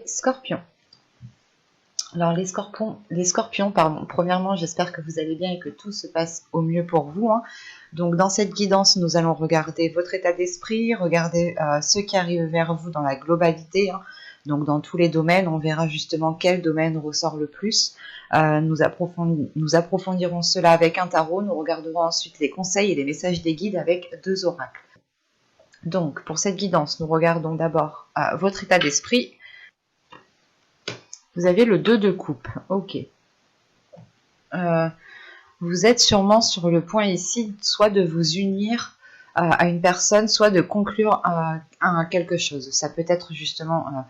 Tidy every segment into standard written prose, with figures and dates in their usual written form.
scorpions. Alors les scorpions, pardon, premièrement, j'espère que vous allez bien et que tout se passe au mieux pour vous, hein. Donc dans cette guidance, nous allons regarder votre état d'esprit, regarder ce qui arrive vers vous dans la globalité, hein. Donc dans tous les domaines, on verra justement quel domaine ressort le plus. Nous approfondirons cela avec un tarot, nous regarderons ensuite les conseils et les messages des guides avec 2 oracles. Donc pour cette guidance, nous regardons d'abord votre état d'esprit. Vous avez le 2 de coupe, ok. Vous êtes sûrement sur le point ici, soit de vous unir à une personne, soit de conclure à quelque chose. Ça peut être justement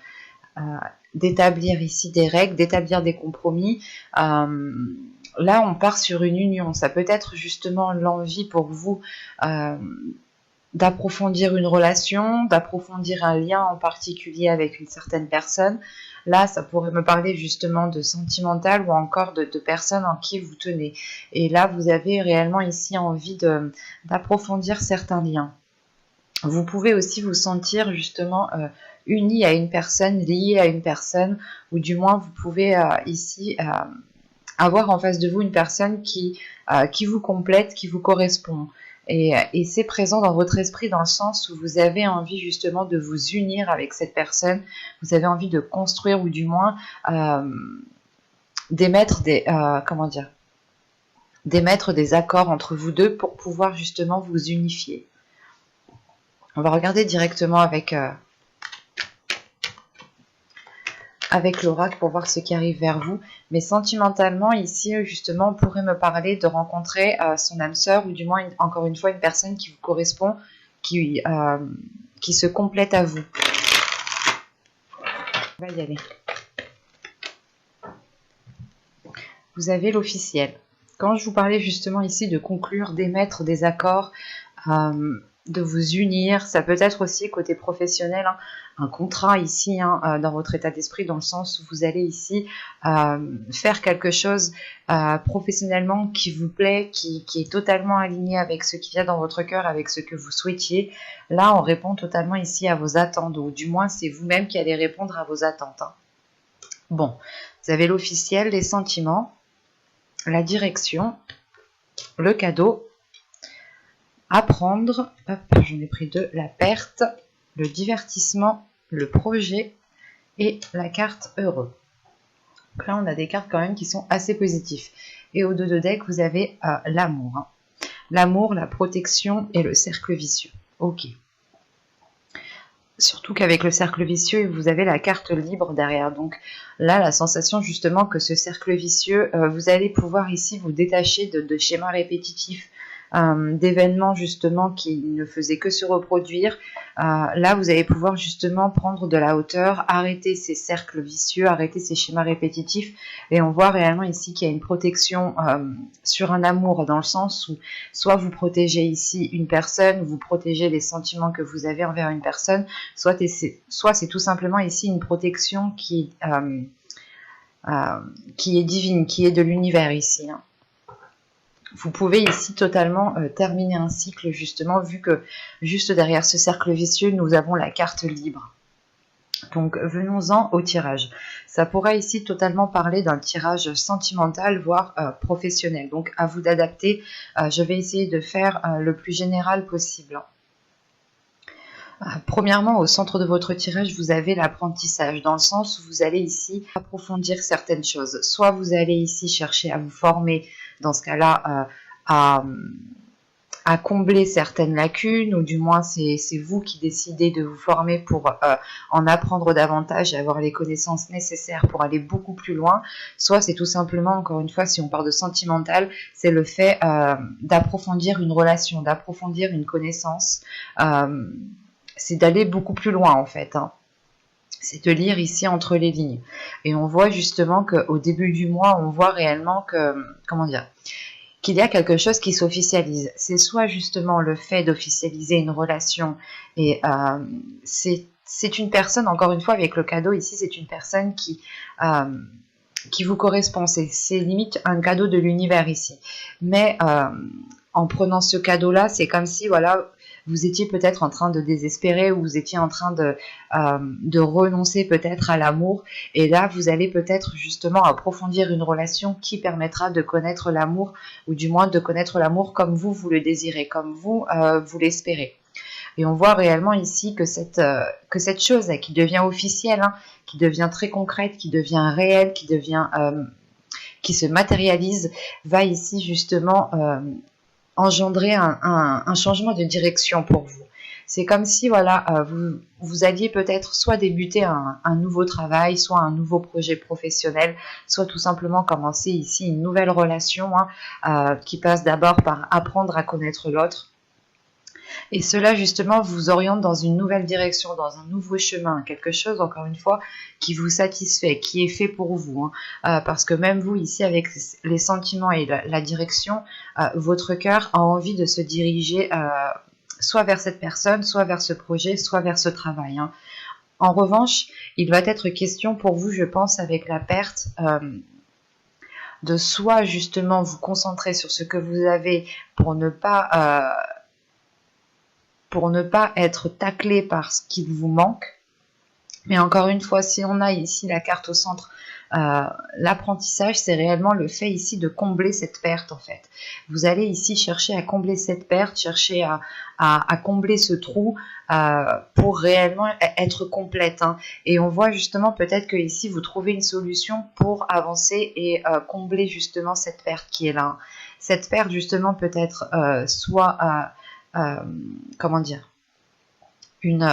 d'établir ici des règles, d'établir des compromis. Là, on part sur une union. Ça peut être justement l'envie pour vous d'approfondir une relation, d'approfondir un lien en particulier avec une certaine personne. Là, ça pourrait me parler justement de sentimental ou encore de personnes en qui vous tenez. Et là, vous avez réellement ici envie d'approfondir certains liens. Vous pouvez aussi vous sentir justement uni à une personne, lié à une personne, ou du moins vous pouvez ici avoir en face de vous une personne qui vous complète, qui vous correspond. Et c'est présent dans votre esprit dans le sens où vous avez envie justement de vous unir avec cette personne, vous avez envie de construire ou du moins d'émettre des accords entre vous deux pour pouvoir justement vous unifier. On va regarder directement avec l'oracle pour voir ce qui arrive vers vous. Mais sentimentalement, ici, justement, on pourrait me parler de rencontrer son âme sœur ou du moins, encore une fois, une personne qui vous correspond, qui se complète à vous. On va y aller. Vous avez l'officiel. Quand je vous parlais justement ici de conclure, d'émettre des accords, de vous unir, ça peut être aussi côté professionnel, hein, un contrat ici dans votre état d'esprit, dans le sens où vous allez ici faire quelque chose professionnellement qui vous plaît, qui est totalement aligné avec ce qui vient dans votre cœur, avec ce que vous souhaitiez. Là, on répond totalement ici à vos attentes, ou du moins c'est vous-même qui allez répondre à vos attentes, hein. Bon, vous avez l'officiel, les sentiments, la direction, le cadeau, apprendre, hop, j'en ai pris 2, la perte, le divertissement, le projet et la carte heureux. Donc là, on a des cartes quand même qui sont assez positives. Et au 2 de deck, vous avez l'amour, hein. L'amour, la protection et le cercle vicieux. Ok. Surtout qu'avec le cercle vicieux, vous avez la carte libre derrière. Donc là, la sensation justement que ce cercle vicieux, vous allez pouvoir ici vous détacher de schémas répétitifs, d'événements justement qui ne faisaient que se reproduire. Là, vous allez pouvoir justement prendre de la hauteur, arrêter ces cercles vicieux, arrêter ces schémas répétitifs. Et on voit réellement ici qu'il y a une protection sur un amour, dans le sens où soit vous protégez ici une personne, vous protégez les sentiments que vous avez envers une personne, soit c'est tout simplement ici une protection qui est divine, qui est de l'univers ici, hein. Vous pouvez ici totalement terminer un cycle, justement, vu que juste derrière ce cercle vicieux, nous avons la carte libre. Donc venons-en au tirage. Ça pourrait ici totalement parler d'un tirage sentimental, voire professionnel. Donc à vous d'adapter. Je vais essayer de faire le plus général possible. Premièrement, au centre de votre tirage, vous avez l'apprentissage, dans le sens où vous allez ici approfondir certaines choses. Soit vous allez ici chercher à vous former, dans ce cas-là, à combler certaines lacunes, ou du moins c'est vous qui décidez de vous former pour en apprendre davantage et avoir les connaissances nécessaires pour aller beaucoup plus loin. Soit c'est tout simplement, encore une fois, si on parle de sentimental, c'est le fait d'approfondir une relation, d'approfondir une connaissance, c'est d'aller beaucoup plus loin en fait, hein. C'est de lire ici entre les lignes. Et on voit justement qu'au début du mois, on voit réellement que, qu'il y a quelque chose qui s'officialise. C'est soit justement le fait d'officialiser une relation, et c'est une personne, encore une fois avec le cadeau ici, c'est une personne qui vous correspond. C'est limite un cadeau de l'univers ici. Mais en prenant ce cadeau-là, c'est comme si, voilà, vous étiez peut-être en train de désespérer ou vous étiez en train de renoncer peut-être à l'amour. Et là, vous allez peut-être justement approfondir une relation qui permettra de connaître l'amour, ou du moins de connaître l'amour comme vous le désirez, comme vous l'espérez. Et on voit réellement ici que cette chose qui devient officielle, hein, qui devient très concrète, qui devient réelle, qui se matérialise, va ici justement engendrer un changement de direction pour vous. C'est comme si voilà, vous alliez peut-être soit débuter un nouveau travail, soit un nouveau projet professionnel, soit tout simplement commencer ici une nouvelle relation, hein, qui passe d'abord par apprendre à connaître l'autre. Et cela justement vous oriente dans une nouvelle direction, dans un nouveau chemin, quelque chose encore une fois qui vous satisfait, qui est fait pour vous, hein. Parce que même vous ici avec les sentiments et la direction, votre cœur a envie de se diriger soit vers cette personne, soit vers ce projet, soit vers ce travail, hein. En revanche, il va être question pour vous, je pense, avec la perte, de soit justement vous concentrer sur ce que vous avez pour ne pas être taclé par ce qu'il vous manque. Mais encore une fois, si on a ici la carte au centre, l'apprentissage, c'est réellement le fait ici de combler cette perte en fait. Vous allez ici chercher à combler cette perte, chercher à combler ce trou pour réellement être complète, hein. Et on voit justement peut-être que ici vous trouvez une solution pour avancer et combler justement cette perte qui est là, hein. Cette perte justement peut-être soit comment dire, une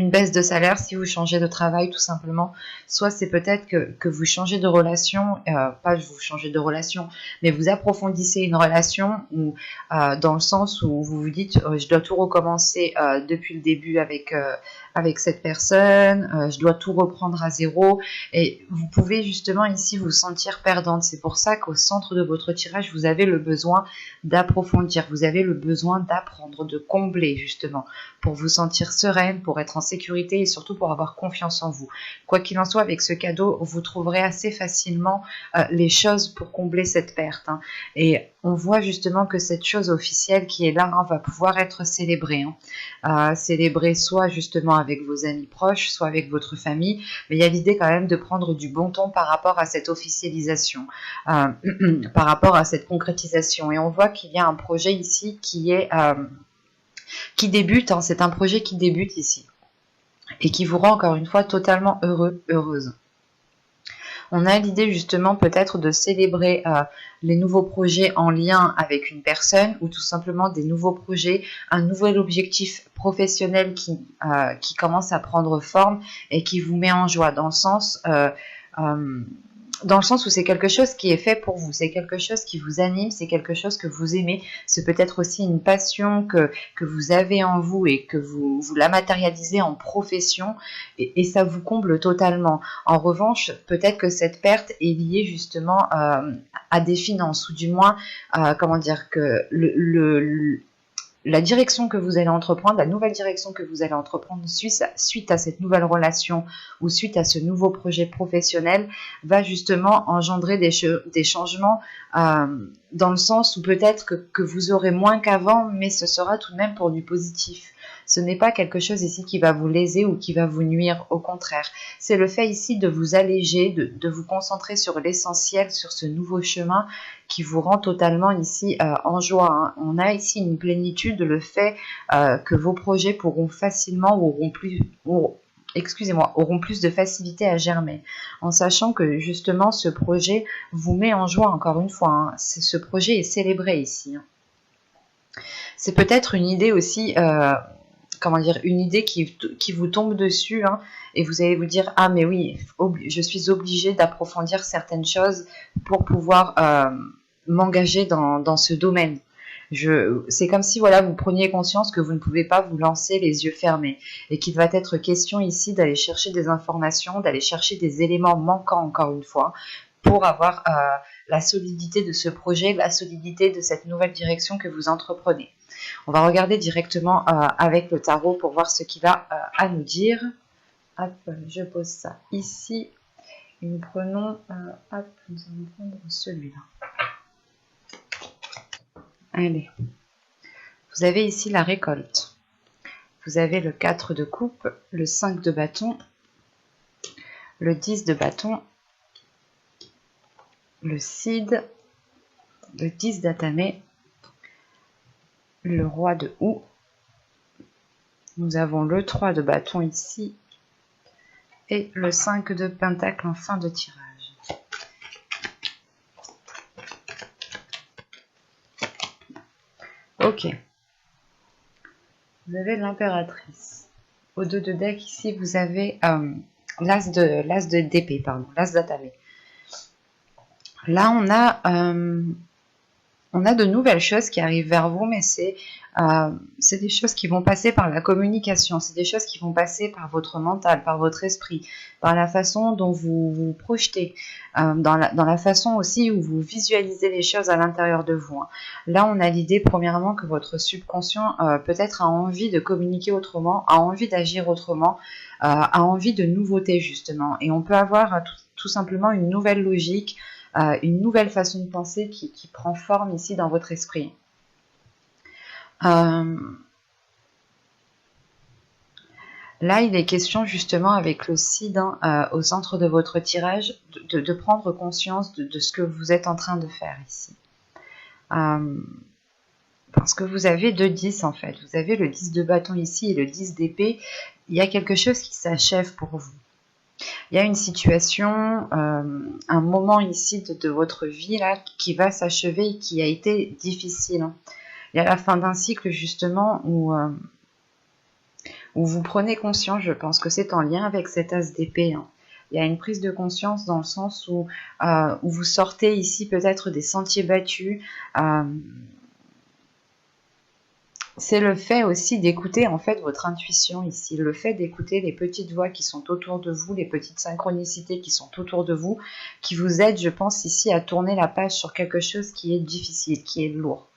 baisse de salaire si vous changez de travail tout simplement, soit c'est peut-être que vous changez de relation, pas vous changez de relation, mais vous approfondissez une relation où, dans le sens où vous vous dites je dois tout recommencer depuis le début avec cette personne, je dois tout reprendre à zéro, et vous pouvez justement ici vous sentir perdante. C'est pour ça qu'au centre de votre tirage, vous avez le besoin d'approfondir, vous avez le besoin d'apprendre, de combler justement, pour vous sentir sereine, pour être en sécurité et surtout pour avoir confiance en vous. Quoi qu'il en soit, avec ce cadeau, vous trouverez assez facilement les choses pour combler cette perte, hein. Et on voit justement que cette chose officielle qui est là, hein, va pouvoir être célébrée, hein. Célébrée soit justement avec vos amis proches, soit avec votre famille, mais il y a l'idée quand même de prendre du bon ton par rapport à cette officialisation, par rapport à cette concrétisation. Et on voit qu'il y a un projet ici qui débute, hein, c'est un projet qui débute ici et qui vous rend encore une fois totalement heureux, heureuse. On a l'idée justement peut-être de célébrer les nouveaux projets en lien avec une personne, ou tout simplement des nouveaux projets, un nouvel objectif professionnel qui commence à prendre forme et qui vous met en joie, dans le sens où c'est quelque chose qui est fait pour vous, c'est quelque chose qui vous anime, c'est quelque chose que vous aimez, c'est peut-être aussi une passion que vous avez en vous et que vous la matérialisez en profession, et ça vous comble totalement. En revanche, peut-être que cette perte est liée justement à des finances, ou du moins, comment dire, que la direction que vous allez entreprendre, la nouvelle direction que vous allez entreprendre suite à cette nouvelle relation ou suite à ce nouveau projet professionnel va justement engendrer des changements, dans le sens où peut-être que vous aurez moins qu'avant, mais ce sera tout de même pour du positif. Ce n'est pas quelque chose ici qui va vous léser ou qui va vous nuire, au contraire. C'est le fait ici de vous alléger, de vous concentrer sur l'essentiel, sur ce nouveau chemin qui vous rend totalement ici en joie, hein. On a ici une plénitude, le fait que vos projets pourront facilement ou auront plus de facilité à germer, en sachant que justement ce projet vous met en joie, encore une fois, hein. Ce projet est célébré ici, hein. C'est peut-être une idée aussi, comment dire, une idée qui vous tombe dessus, hein, et vous allez vous dire ah mais oui, je suis obligée d'approfondir certaines choses pour pouvoir m'engager dans ce domaine. C'est comme si voilà, vous preniez conscience que vous ne pouvez pas vous lancer les yeux fermés, et qu'il va être question ici d'aller chercher des informations, d'aller chercher des éléments manquants, encore une fois, pour avoir la solidité de ce projet, la solidité de cette nouvelle direction que vous entreprenez. On va regarder directement avec le tarot pour voir ce qu'il a à nous dire. Hop, je pose ça ici. Et nous prenons, hop, nous allons prendre celui-là. Allez. Vous avez ici la récolte. Vous avez le 4 de coupe, le 5 de bâton, le 10 de bâton, le cid, le 10 d'atamé, le roi de houx. Nous avons le 3 de bâton ici et le 5 de pentacle en fin de tirage. Ok. Vous avez l'impératrice. Au 2 de deck, ici, vous avez l'as de d'épée, pardon, l'as d'atamé. Là, on a de nouvelles choses qui arrivent vers vous, mais c'est des choses qui vont passer par la communication, c'est des choses qui vont passer par votre mental, par votre esprit, par la façon dont vous vous projetez, dans la façon aussi où vous visualisez les choses à l'intérieur de vous. Là, on a l'idée, premièrement, que votre subconscient peut-être a envie de communiquer autrement, a envie d'agir autrement, a envie de nouveautés, justement. Et on peut avoir tout simplement une nouvelle logique, une nouvelle façon de penser qui prend forme ici dans votre esprit. Là, il est question justement avec le cid au centre de votre tirage de prendre conscience de ce que vous êtes en train de faire ici. Parce que vous avez 2 10 en fait. Vous avez le 10 de bâton ici et le 10 d'épée. Il y a quelque chose qui s'achève pour vous. Il y a une situation, un moment ici de votre vie là qui va s'achever et qui a été difficile. Il y a la fin d'un cycle justement où vous prenez conscience, je pense que c'est en lien avec cet as d'épée. Il y a une prise de conscience dans le sens où vous sortez ici peut-être des sentiers battus. C'est le fait aussi d'écouter en fait votre intuition ici, le fait d'écouter les petites voix qui sont autour de vous, les petites synchronicités qui sont autour de vous, qui vous aident, je pense, ici à tourner la page sur quelque chose qui est difficile, qui est lourd.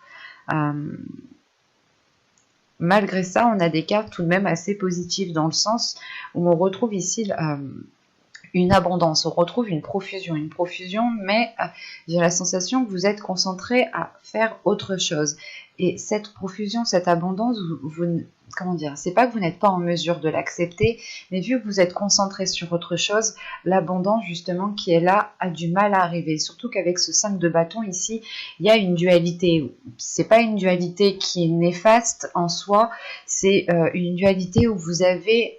Malgré ça, on a des cartes tout de même assez positives dans le sens où on retrouve ici une abondance, on retrouve une profusion, mais j'ai la sensation que vous êtes concentré à faire autre chose. Et cette profusion, cette abondance, comment dire, c'est pas que vous n'êtes pas en mesure de l'accepter, mais vu que vous êtes concentré sur autre chose, l'abondance justement qui est là a du mal à arriver. Surtout qu'avec ce 5 de bâton ici, il y a une dualité. C'est pas une dualité qui est néfaste en soi, c'est une dualité où vous avez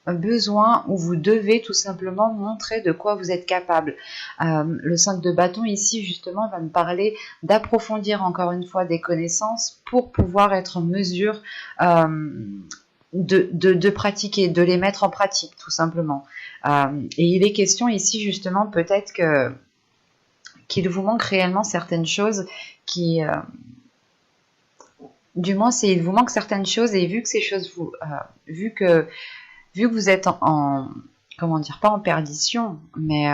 besoin, où vous devez tout simplement montrer de quoi vous êtes capable. Le 5 de bâton ici justement va me parler d'approfondir encore une fois des connaissances pour pouvoir être en mesure de pratiquer, de les mettre en pratique tout simplement. Et il est question ici justement peut-être qu'il vous manque réellement certaines choses qui... du moins, il vous manque certaines choses et vu que ces choses vu que vous êtes comment dire, pas en perdition, mais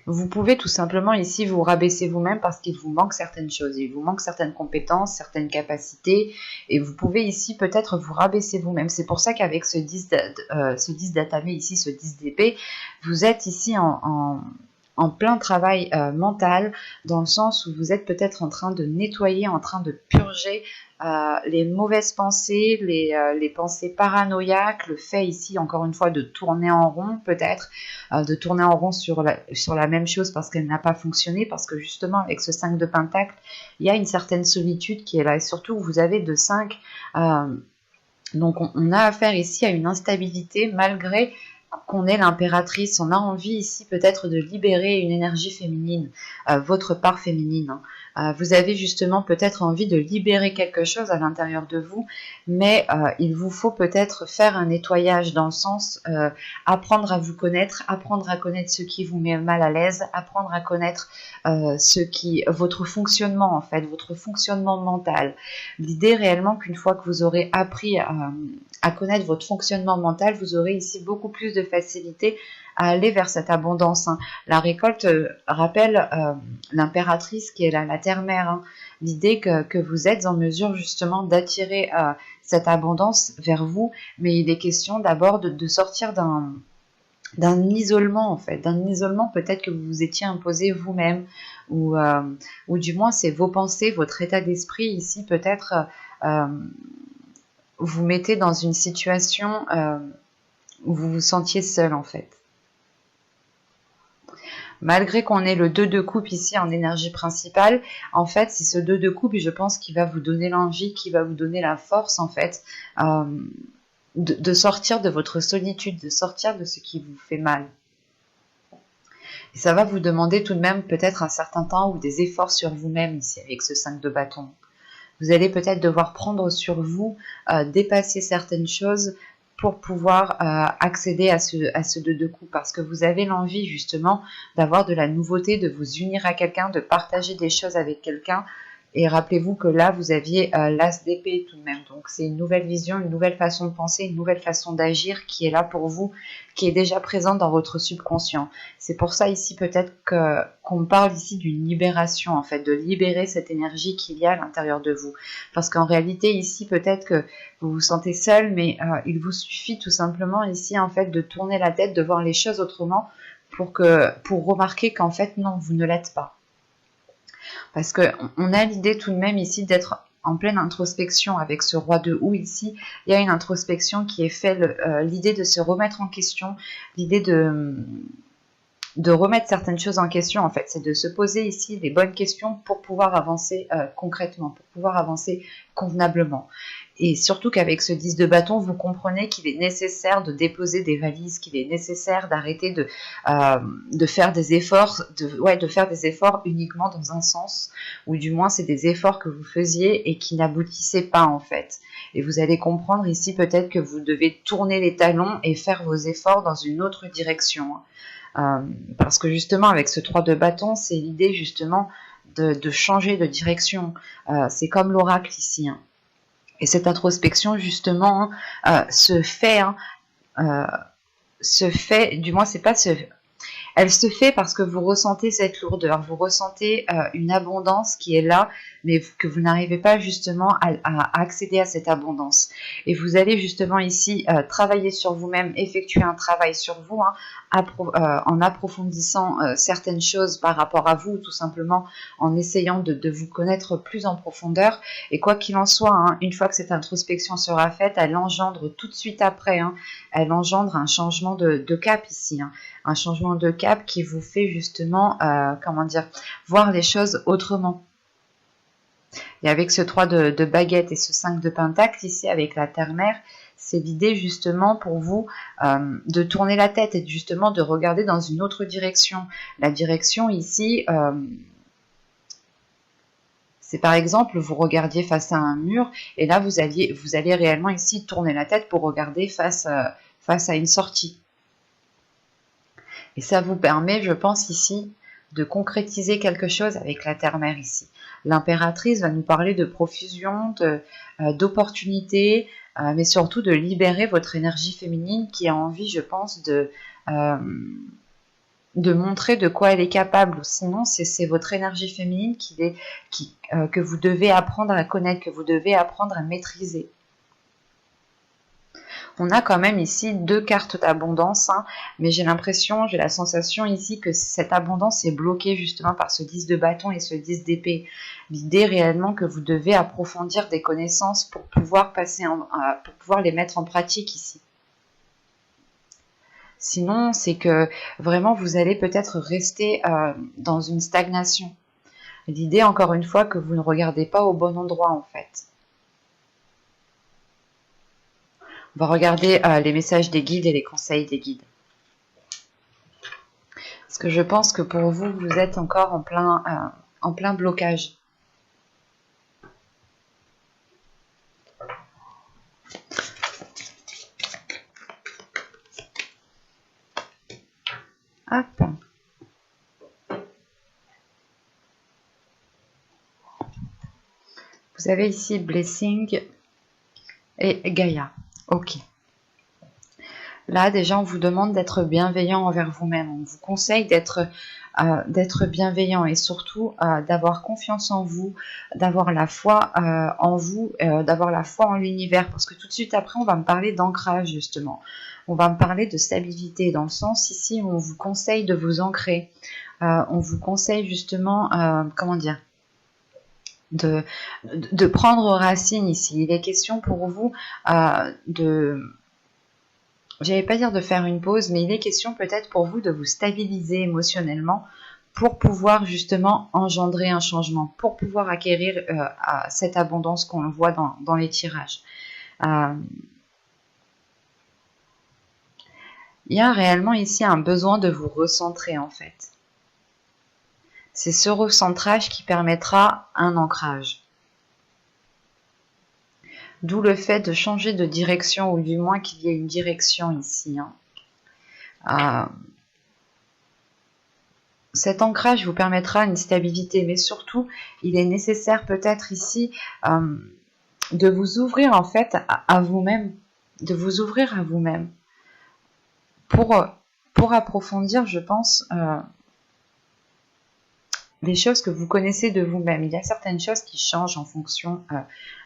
vous pouvez tout simplement ici vous rabaisser vous-même parce qu'il vous manque certaines choses, il vous manque certaines compétences, certaines capacités, et vous pouvez ici peut-être vous rabaisser vous-même. C'est pour ça qu'avec ce 10 d'atamé ici, ce 10 d'épée, vous êtes ici en plein travail mental, dans le sens où vous êtes peut-être en train de nettoyer, en train de purger les mauvaises pensées, les pensées paranoïaques, le fait ici encore une fois de tourner en rond peut-être, de tourner en rond sur la même chose parce qu'elle n'a pas fonctionné, parce que justement avec ce 5 de pentacle, il y a une certaine solitude qui est là, et surtout vous avez de 5, donc on a affaire ici à une instabilité malgré qu'on est l'impératrice. On a envie ici peut-être de libérer une énergie féminine, votre part féminine. Vous avez justement peut-être envie de libérer quelque chose à l'intérieur de vous, mais il vous faut peut-être faire un nettoyage dans le sens apprendre à vous connaître, apprendre à connaître ce qui vous met mal à l'aise, apprendre à connaître votre fonctionnement en fait, votre fonctionnement mental. L'idée réellement qu'une fois que vous aurez appris à connaître votre fonctionnement mental, vous aurez ici beaucoup plus de facilité à aller vers cette abondance. La récolte rappelle l'impératrice qui est la terre-mère. L'idée que vous êtes en mesure justement d'attirer cette abondance vers vous, mais il est question d'abord de sortir d'un isolement en fait, d'un isolement peut-être que vous vous étiez imposé vous-même, ou du moins c'est vos pensées, votre état d'esprit ici peut-être vous mettez dans une situation où vous vous sentiez seul en fait. Malgré qu'on ait le 2 de coupe ici en énergie principale, en fait, c'est ce 2 de coupe, je pense, qui va vous donner l'envie, qui va vous donner la force, en fait, de sortir de votre solitude, de sortir de ce qui vous fait mal. Et ça va vous demander tout de même peut-être un certain temps ou des efforts sur vous-même ici, avec ce 5 de bâton. Vous allez peut-être devoir prendre sur vous, dépasser certaines choses, pour pouvoir accéder à ce 2 de coups, parce que vous avez l'envie justement d'avoir de la nouveauté, de vous unir à quelqu'un, de partager des choses avec quelqu'un. Et rappelez-vous que là, vous aviez l'as d'épée tout de même. Donc c'est une nouvelle vision, une nouvelle façon de penser, une nouvelle façon d'agir qui est là pour vous, qui est déjà présente dans votre subconscient. C'est pour ça ici peut-être qu'on parle ici d'une libération, en fait, de libérer cette énergie qu'il y a à l'intérieur de vous. Parce qu'en réalité, ici, peut-être que vous vous sentez seul, mais il vous suffit tout simplement ici, en fait, de tourner la tête, de voir les choses autrement pour remarquer qu'en fait, non, vous ne l'êtes pas. Parce qu'on a l'idée tout de même ici d'être en pleine introspection avec ce roi de houx ici. Il y a une introspection qui est faite, l'idée de se remettre en question, l'idée de remettre certaines choses en question, en fait. C'est de se poser ici les bonnes questions pour pouvoir avancer concrètement, pour pouvoir avancer convenablement. Et surtout qu'avec ce 10 de bâton, vous comprenez qu'il est nécessaire de déposer des valises, qu'il est nécessaire d'arrêter de faire des efforts, de faire des efforts uniquement dans un sens, ou du moins c'est des efforts que vous faisiez et qui n'aboutissaient pas en fait. Et vous allez comprendre ici peut-être que vous devez tourner les talons et faire vos efforts dans une autre direction. Parce que justement avec ce 3 de bâton, c'est l'idée justement de changer de direction. C'est comme l'oracle ici. Et cette introspection, justement, se fait, du moins, c'est pas elle se fait parce que vous ressentez cette lourdeur, vous ressentez une abondance qui est là, mais que vous n'arrivez pas justement à accéder à cette abondance. Et vous allez justement ici travailler sur vous-même, effectuer un travail sur vous, en approfondissant certaines choses par rapport à vous, tout simplement en essayant de vous connaître plus en profondeur. Et quoi qu'il en soit, une fois que cette introspection sera faite, elle engendre tout de suite après, elle engendre un changement de cap ici, un changement de cap qui vous fait justement, voir les choses autrement. Et avec ce 3 de baguette et ce 5 de pentacle ici avec la terre-mère, c'est l'idée justement pour vous de tourner la tête et justement de regarder dans une autre direction. La direction ici, c'est par exemple, vous regardiez face à un mur et là vous allez réellement ici tourner la tête pour regarder face à une sortie. Et ça vous permet, je pense ici, de concrétiser quelque chose avec la terre-mère ici. L'impératrice va nous parler de profusion, d'opportunités, mais surtout de libérer votre énergie féminine qui a envie, je pense, de montrer de quoi elle est capable. Sinon, c'est votre énergie féminine que vous devez apprendre à connaître, que vous devez apprendre à maîtriser. On a quand même ici 2 cartes d'abondance, mais j'ai la sensation ici que cette abondance est bloquée justement par ce 10 de bâton et ce 10 d'épée. L'idée réellement que vous devez approfondir des connaissances pour pouvoir pour pouvoir les mettre en pratique ici. Sinon, c'est que vraiment vous allez peut-être rester dans une stagnation. L'idée, encore une fois, que vous ne regardez pas au bon endroit en fait. On va regarder les messages des guides et les conseils des guides. Parce que je pense que pour vous, vous êtes encore en plein blocage. Hop. Vous avez ici Blessing et Gaïa. Ok. Là, déjà, on vous demande d'être bienveillant envers vous-même. On vous conseille d'être bienveillant et surtout d'avoir confiance en vous, d'avoir la foi en vous, d'avoir la foi en l'univers. Parce que tout de suite après, on va me parler d'ancrage, justement. on va me parler de stabilité, dans le sens ici où on vous conseille de vous ancrer. On vous conseille justement, comment dire, de prendre racine ici. Il est question pour vous j'allais pas dire de faire une pause, mais il est question peut-être pour vous de vous stabiliser émotionnellement pour pouvoir justement engendrer un changement, pour pouvoir acquérir cette abondance qu'on voit dans les tirages. Il y a réellement ici un besoin de vous recentrer en fait. C'est ce recentrage qui permettra un ancrage. D'où le fait de changer de direction, ou du moins qu'il y ait une direction ici. Cet ancrage vous permettra une stabilité, mais surtout, il est nécessaire peut-être ici de vous ouvrir en fait à vous-même, de vous ouvrir à vous-même pour approfondir, je pense, des choses que vous connaissez de vous-même. Il y a certaines choses qui changent en fonction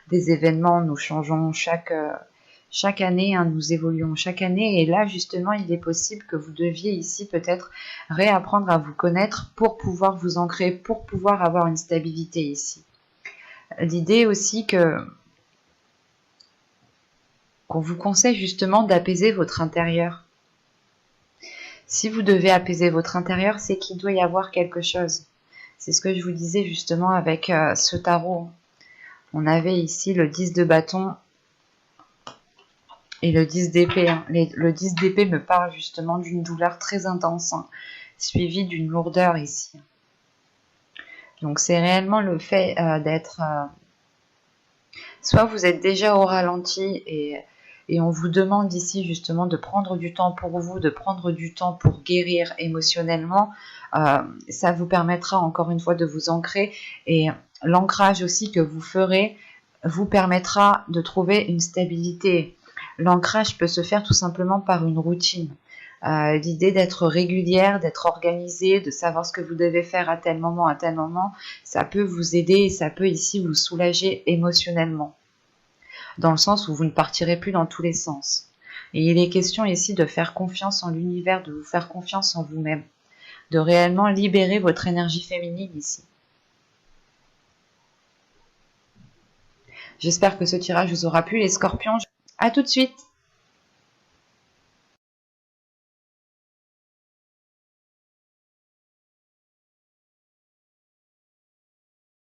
des événements. Nous changeons chaque année, hein, nous évoluons chaque année. Et là, justement, il est possible que vous deviez ici peut-être réapprendre à vous connaître pour pouvoir vous ancrer, pour pouvoir avoir une stabilité ici. L'idée aussi qu'on vous conseille justement d'apaiser votre intérieur. Si vous devez apaiser votre intérieur, c'est qu'il doit y avoir quelque chose. C'est ce que je vous disais justement avec ce tarot. On avait ici le 10 de bâton et le 10 d'épée. Hein. Le 10 d'épée me parle justement d'une douleur très intense, hein, suivie d'une lourdeur ici. Donc c'est réellement le fait d'être... soit vous êtes déjà au ralenti et on vous demande ici justement de prendre du temps pour vous, de prendre du temps pour guérir émotionnellement. Ça vous permettra encore une fois de vous ancrer, et l'ancrage aussi que vous ferez vous permettra de trouver une stabilité. L'ancrage peut se faire tout simplement par une routine. L'idée d'être régulière, d'être organisée, de savoir ce que vous devez faire à tel moment, ça peut vous aider et ça peut ici vous soulager émotionnellement. Dans le sens où vous ne partirez plus dans tous les sens. Et il est question ici de faire confiance en l'univers, de vous faire confiance en vous-même, de réellement libérer votre énergie féminine ici. J'espère que ce tirage vous aura plu, les scorpions. À tout de suite!